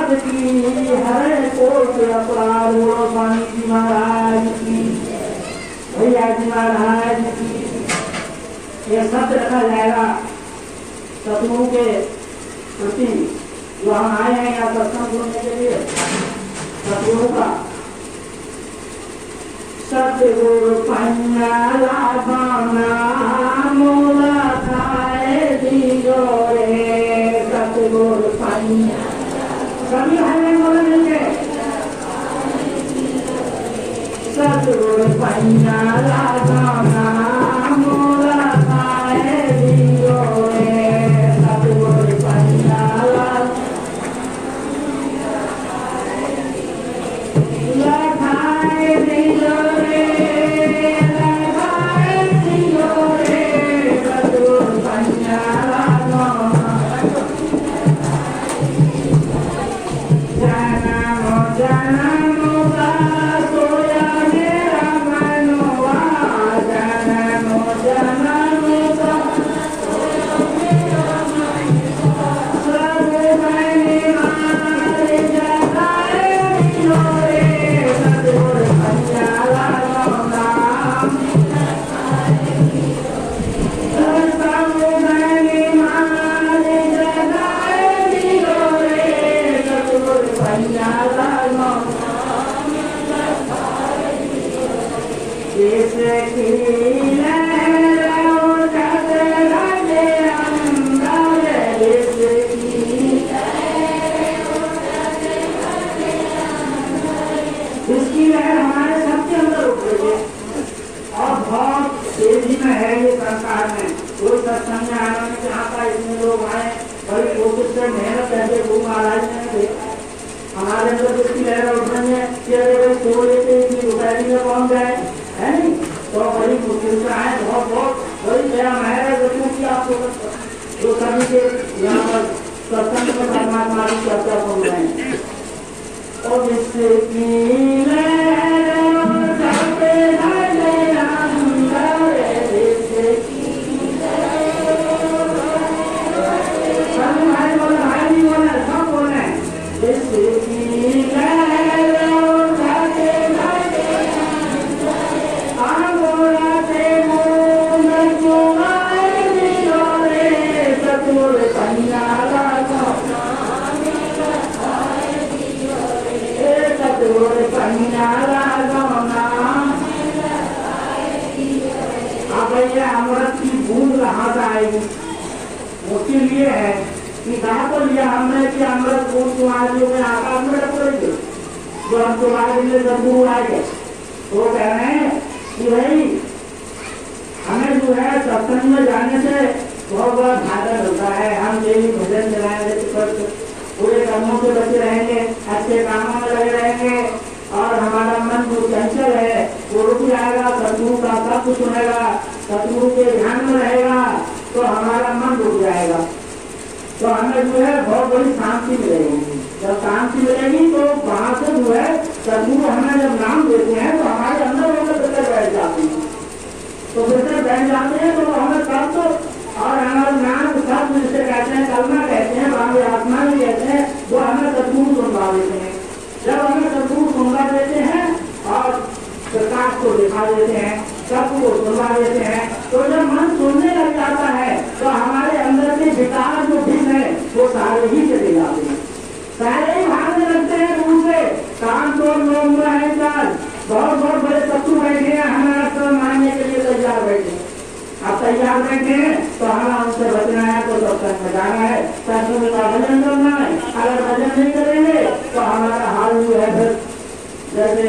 महाराज की, हरे कोट अपराध बोलो स्वामी जी महाराज की, भैया जी महाराज की। यह शब्द रखा जाएगा सतगुरु के प्रति जो हम आए हैं यहाँ सत्संग सुनने के लिए। सतगुरु का सतगुरु पंजाला बाना मोला खाए दियो रे, सतगुरु पंजाला सभी भाई बोले मिलके, सतगुरु पंजाला बाना मोला खाए दियो रे, सतगुरु पंजाला खाए दियो रे, खाए दियो रे, सतगुरु पंजाला इसकी लहर हमारे सबके अंदर उठ रही है और बहुत तेजी में है ये संसार में। कोई सत्संग में आना नहीं चाहता, इतने लोग आए, बड़ी कोशिश से मेहनत करके गुरु महाराज ने हमारे अंदर इसकी लहर उठ रही है कि अगर सो लेते इतनी रुपये में पहुंच जाए, है नहीं, तो बड़ी मुश्किल से आए। बहुत बड़ी दया महाराज रखने की आपको जो सभी के यहाँ पर सत्संग में परमात्मा की चर्चा सुन रहे हैं। और जिसकी अमृत की बूंद कहाँ से आएगी? मुश्किल ये है कि कहा तो लिया हमने कि अमृत बूंद तुम्हारे में आका अमृत पड़ेगी, जो हम तुम्हारे लिए सदगुरु आएंगे। तो कह रहे हैं कि भाई हमें जो है सत्संग में जाने से बहुत बड़ा फायदा होता है। हम डेली भजन चलाएंगे, पूरे कर्मों से बचे रहेंगे, अच्छे कामों में लगे रहेंगे और हमारा मन जो चंचल है वो रुक जाएगा, सतगुरु का सब कुछ सुनेगा, सतगुरु के ध्यान में रहेगा तो हमारा मन रुक जाएगा। तो हमें जो है बहुत बड़ी शांति मिलेगी। जब शांति मिलेगी तो वहां से जो है सतगुरु हमें जब नाम देते हैं तो हमारे अंदर होकर भीतर बैठ जाते हैं। तो भीतर बैठ जाते हैं तो हमें तब तो और हमारे नाम सब जिसे कहते हैं, कलमा कहते हैं, बाबे आत्मा भी कहते हैं, वो हमें सतगुरु सुनवा देते हैं। जब हमें सतगुरु सुनवा देते हैं और प्रकाश को दिखा देते हैं, सबको सुनवा देते हैं, तो जब मन सुनने लग जाता है तो हमारे अंदर के विकार जो भी है वो सारे ही चले जाते हैं, सारे ही भागने लगते हैं दूर से। काम तो लोग है चार बहुत बड़े शत्रु बैठे हैं, हमारा सब मानने के लिए तैयार बैठे हैं। अब तैयार बैठे हैं तो हमें उनसे बचना है, तो सत्संग में जाना है, सत्संग का भजन करना है। अगर भजन नहीं करेंगे तो हमारा हाल जो है फिर जैसे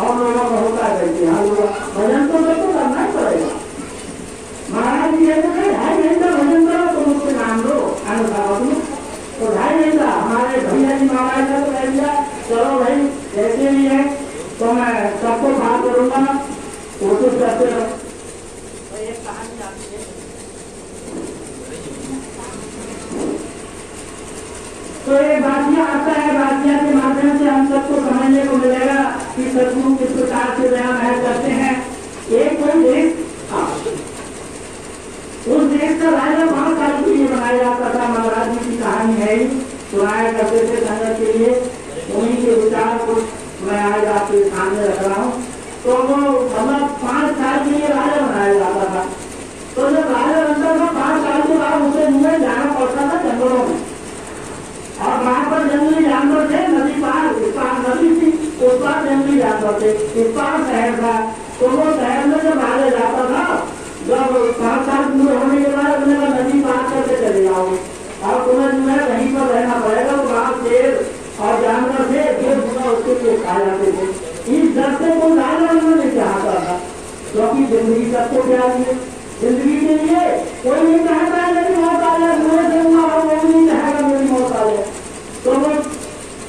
और लोगों का होता है वैसे हाल होगा। भजन तो सबको करना ही पड़ेगा। महाराज जी कहते हैं 2.5 घंटा भजन करो तो मुझसे नाम लो अनुसार, तो 2.5 घंटा हमारे भैया जी महाराज ने तो कह दिया चलो भाई जैसे भी है तो मैं सबको बात करूंगा, कोशिश करते रहो। तो एक कहानी आती है, तो एक वाक्य आता है, वाक्य के माध्यम से हम सबको समझने को मिलेगा कि सतगुरु किस प्रकार से बयान है करते हैं। एक कोई देश था, उस देश का राजा 5 साल के लिए बनाया जाता था। महाराज जी की कहानी है ही, सुनाया करते थे संगत के लिए उन्हीं के विचार को मैं आज आपके सामने रख रहा हूँ। तो वो मतलब 5 साल के लिए राजा बनाया जाता था। तो जब राजा बनता था 5 साल के बाद उसे मुझे जाना पड़ता था जंगलों में, और वहां पर जंगली जानवर थे, नदी पार, इस पार नदी थी, उस पार जंगली जानवर थे, इस पार शहर था। तो वो शहर में जब राजा जाता था, जब 5 साल पूरे होने के बाद उन्हें नदी पार करके चले जाओगे और तुम्हें जो है कहीं पर रहना पड़ेगा। तो वहां शेर और जानवर थे, फिर पूरा उसके लिए खा जाते थे। इस डर से कोई राजा नहीं चाहता था, क्योंकि जिंदगी सबको प्यारी है। जिंदगी के लिए कोई नहीं चाहता है मेरी मौत आ जाए, मुझे से हुआ और वो नहीं चाहेगा मेरी मौत आ जाए। तो वो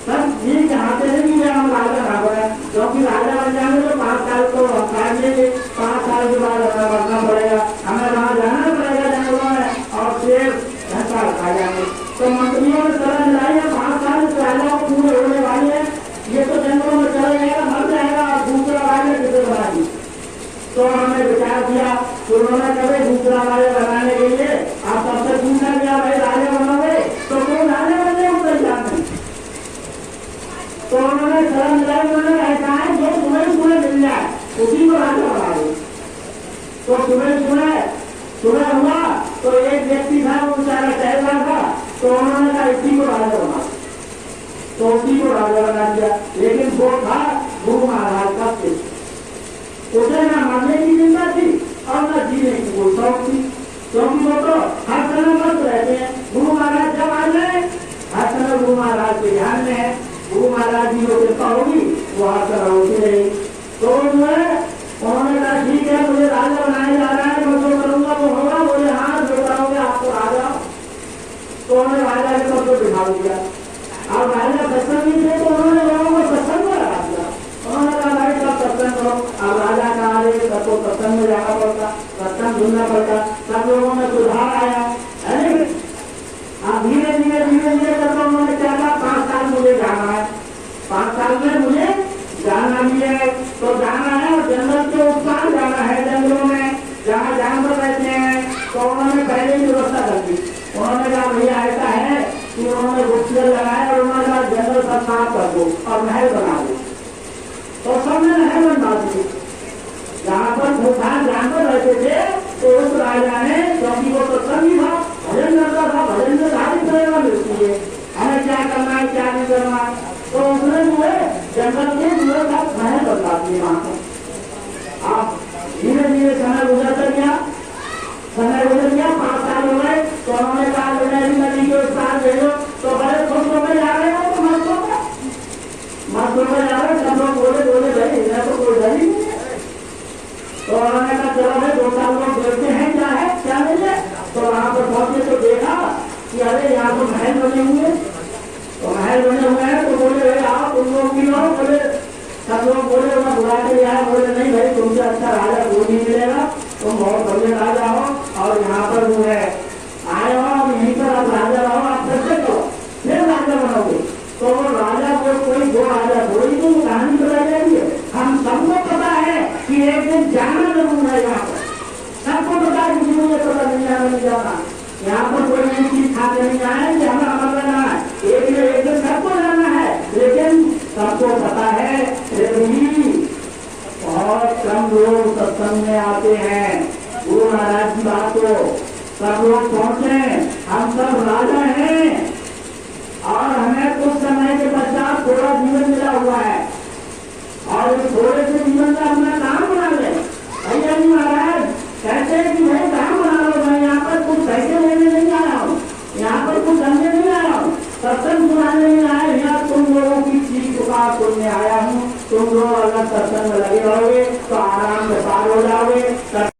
सब ये चाहते हैं कि हम राजा ना बने, क्योंकि राजा बन जाने तो 5 साल तो काट लेंगे, 5 साल के बाद हमें बढ़ना पड़ेगा, हमें वहां जाना पड़ेगा जंगलों में और शेर धक्का खा जाएंगे। तो मंत्रियों ने सलाह मिलाई है 5 साल से राजा को पूरे होने वाले हैं, ये तो जंगलों में चला जाएगा, मर जाएगा, और दूसरा राजा किसे बनाएगी। तो उन्होंने विचार किया कि उन्होंने कभी दूसरा राजा बनाने के लिए आप सबसे पूछा गया भाई राजा बनोगे, तो कोई राजा बनने को तैयार नहीं। तो उन्होंने सलाह मिलाई, उन्होंने ऐसा है जो सुबह मिल जाए उसी को राजा बना दो। तो सुबह हुआ तो एक व्यक्ति था, वो बेचारा टहल रहा था, तो उन्होंने कहा इसी को राजा बना, तो उसी को राजा बना दिया। लेकिन वो था गुरु महाराज का शिष्य, उसे न मरने की चिंता थी और न जीने की कोई शौक थी, क्योंकि वो तो हर समय मस्त रहते हैं। गुरु महाराज जब आ जाए हर समय गुरु महाराज के ध्यान में है, गुरु महाराज जी को कृपा होगी वो हर समय होती रहेगी। तो जो है उन्होंने कहा ठीक है मुझे राजा बनाया जा रहा है, मैं जो करूंगा वो होगा। बोले हाँ जो करोगे आपको राजा। तो उन्होंने राजा के पद को बिठा दिया। और राजा सत्संगी थे तो उन्होंने लोगों को सत्संग में लगा दिया। उन्होंने कहा भाई सब सत्संग करो। अब राजा का आगे सबको सत्संग में जाना पड़ता, सत्संग सुनना पड़ता, सब लोगों में सुधार आया। अब धीरे धीरे करके उन्होंने क्या कहा 5 साल मुझे जाना है, 5 साल में मुझे जाना भी है। तो जाना है और जंगल के उस पार जाना है, जंगलों में जहाँ जानवर रहते हैं। तो उन्होंने पहले ही व्यवस्था कर दी। उन्होंने कहा भैया ऐसा है कि उन्होंने गुप्तचर लगाया और उन्होंने कहा जंगल सब साफ कर दो और महल बना दो। तो सबने महल बनवा दी। जहाँ पर भूखान जानवर रहते थे तो उस राजा ने, क्योंकि वो तो सभी था, भजन करता था, भजन में सारी प्रेरणा मिलती है हमें क्या करना है क्या नहीं करना है। तो उसने जो है जंगल के पूरे का महल बनवा दिए वहां पर। आप धीरे धीरे समय गुजरता गया, 5 साल हो गए। तो उन्होंने कहा नदी के उस पार भेजो। तो बड़े खुश होकर जा रहे हो तो मत होकर जा रहे। सब लोग बोले भाई इधर तो कोई डर ही नहीं है। तो उन्होंने कहा चलो भाई 2 साल लोग देखते हैं क्या है क्या नहीं है। तो वहां पर पहुंचे तो देखा कि अरे यहाँ तो महल बने हुए। तो महल बने हुए हैं तो बोले भाई आओ तुम लोग भी लो। बोले सब लोग बोले मैं बुला के लिया। बोले नहीं भाई तुमसे अच्छा राजा कोई नहीं मिलेगा, तुम बहुत बढ़िया राजा हो और यहाँ पर जो है आए हो और यहीं पर आप राजा रहो, आप सत्य करो फिर राजा बनोगे। तो वो राजा को कोई दो राजा थोड़ी तो कहानी बताई जाएगी। हम सबको पता है कि एक दिन जाना जरूर है यहाँ पर, सबको पता है कि मुझे पता नहीं जाना। यहाँ पर कोई नई चीज खाते नहीं आए कि हमें अमर रहना है। एक दिन सबको जाना है, लेकिन सबको पता है फिर भी बहुत कम लोग सत्संग में आते हैं। गुरु महाराज की बात को सब लोग पहुंचे। हम सब राजा हैं और हमें कुछ समय के पश्चात थोड़ा जीवन मिला हुआ है और इस थोड़े से जीवन में अपना काम बना ले। भैया जी महाराज कहते हैं कि भाई काम बना लो, मैं यहाँ पर कुछ पैसे लेने नहीं आया हूँ, यहाँ पर कुछ धंधे नहीं आया हूँ, सत्संग सुनाने नहीं आया। यहाँ तुम लोगों की चीज पुकार सुनने आया हूँ। तुम लोग अगर सत्संग में लगे रहोगे तो आराम से पार हो जाओगे।